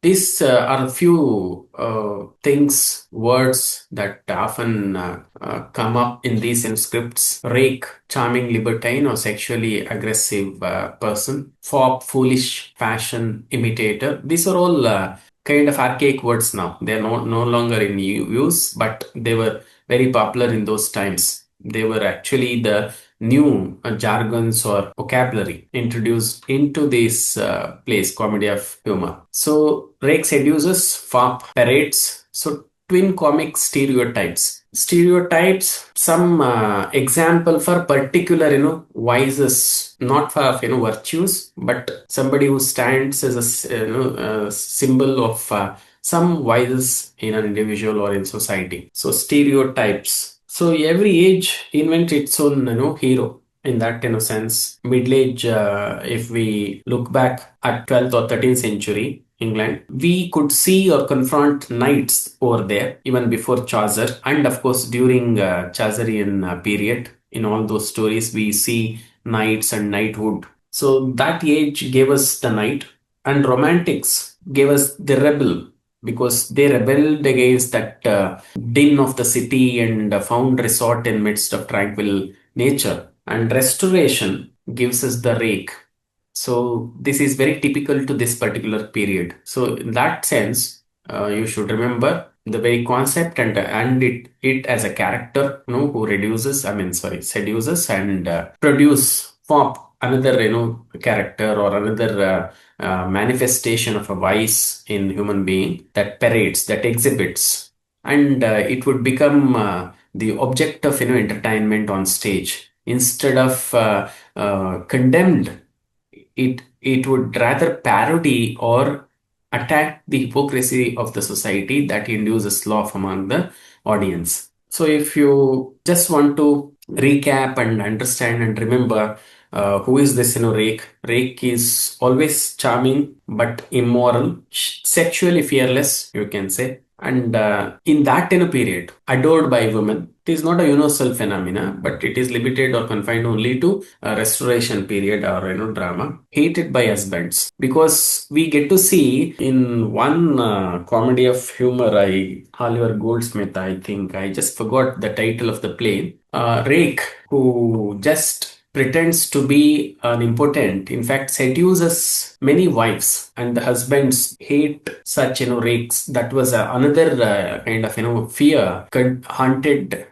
These are a few things, words that often come up in these scripts. Rake, charming libertine or sexually aggressive person. Fop, foolish fashion imitator. These are all kind of archaic words now. They are no longer in use, but they were very popular in those times. They were actually the new jargons or vocabulary introduced into this place, comedy of humor. So, Rake seduces, Fop parades. So, twin comic stereotypes. Stereotypes, some example for particular, vices, not for, virtues, but somebody who stands as a symbol of some vices in an individual or in society. So, stereotypes. So every age invents its own, hero in that, sense. Middle age, if we look back at 12th or 13th century England, we could see or confront knights over there even before Chaucer, and of course during Chaucerian period. In all those stories, we see knights and knighthood. So that age gave us the knight, and romantics gave us the rebel because they rebelled against that din of the city and found resort in midst of tranquil nature. And restoration gives us the rake. So this is very typical to this particular period. So in that sense, you should remember the very concept and it as a character, who reduces, seduces and produce form another character or another manifestation of a vice in human being that parades, that exhibits, and it would become the object of entertainment on stage instead of condemned. It would rather parody or attack the hypocrisy of the society that induces love among the audience. So if you just want to recap and understand and remember who is this Rake? Rake is always charming but immoral, sexually fearless, you can say. And in that period, adored by women, it is not a universal phenomena, but it is limited or confined only to a restoration period or drama. Hated by husbands, because we get to see in one comedy of humor, Oliver Goldsmith, I think I just forgot the title of the play. Rake, who just pretends to be an impotent, in fact seduces many wives, and the husbands hate such rakes. That was another kind of fear haunted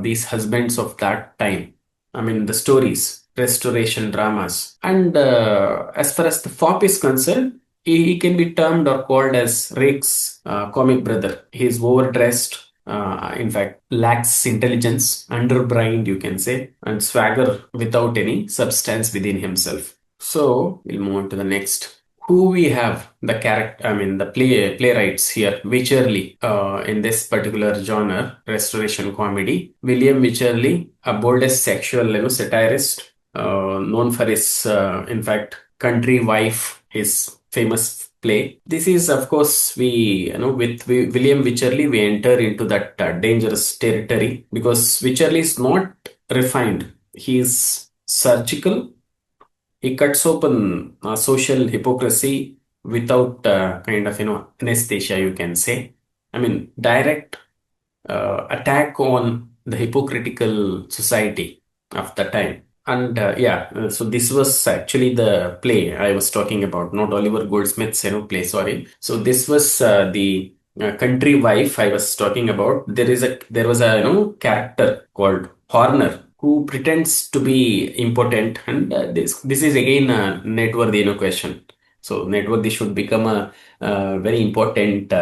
these husbands of that time. I mean, the stories, restoration dramas. And as far as the fop is concerned, he can be termed or called as Rake's comic brother. He is overdressed, in fact, lacks intelligence, underbrained, you can say, and swagger without any substance within himself. So we'll move on to the next. Who we have the character, the playwrights here, Wycherley, in this particular genre, restoration comedy. William Wycherley, a boldest sexual satirist, known for his, in fact, Country Wife, his famous play. This is, of course, with William Wycherley, we enter into that dangerous territory because Wycherley is not refined. He is surgical. He cuts open social hypocrisy without kind of, anesthesia, you can say. I mean, direct attack on the hypocritical society of the time. And so this was actually the play I was talking about, not Oliver Goldsmith's play. Sorry. So this was the country wife I was talking about. There was a character called Horner who pretends to be impotent, and this is again a networthy question. So networthy should become a very important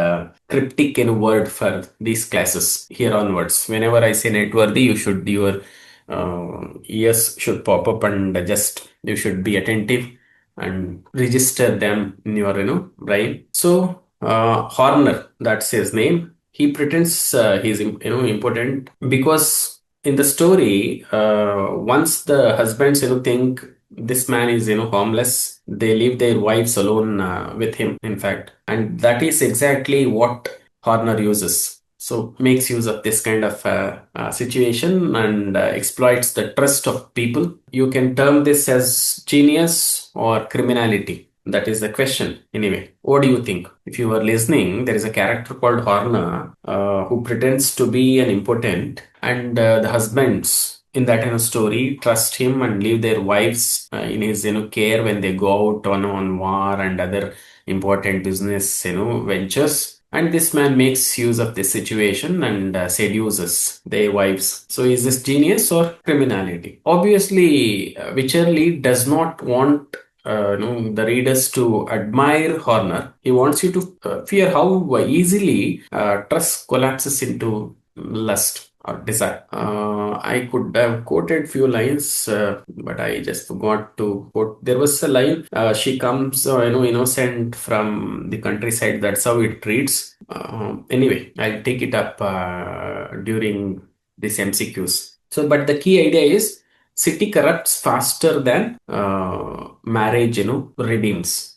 cryptic word for these classes here onwards. Whenever I say networthy, your ears should pop up and just you should be attentive and register them in your brain. So Horner, that's his name. He pretends he's important because in the story, once the husbands think this man is homeless, they leave their wives alone with him, in fact, and that is exactly what Horner uses. So makes use of this kind of situation and exploits the trust of people. You can term this as genius or criminality. That is the question. Anyway, what do you think? If you were listening, there is a character called Horner who pretends to be an impotent, and the husbands in that story trust him and leave their wives in his care when they go out on war and other important business ventures. And this man makes use of this situation and seduces their wives. So is this genius or criminality? Obviously, Wycherley does not want the readers to admire Horner. He wants you to fear how easily trust collapses into lust or desire. I could have quoted few lines, but I just forgot to quote. There was a line: "She comes, innocent from the countryside." That's how it reads. Anyway, I'll take it up during this MCQs. So, but the key idea is city corrupts faster than marriage, redeems.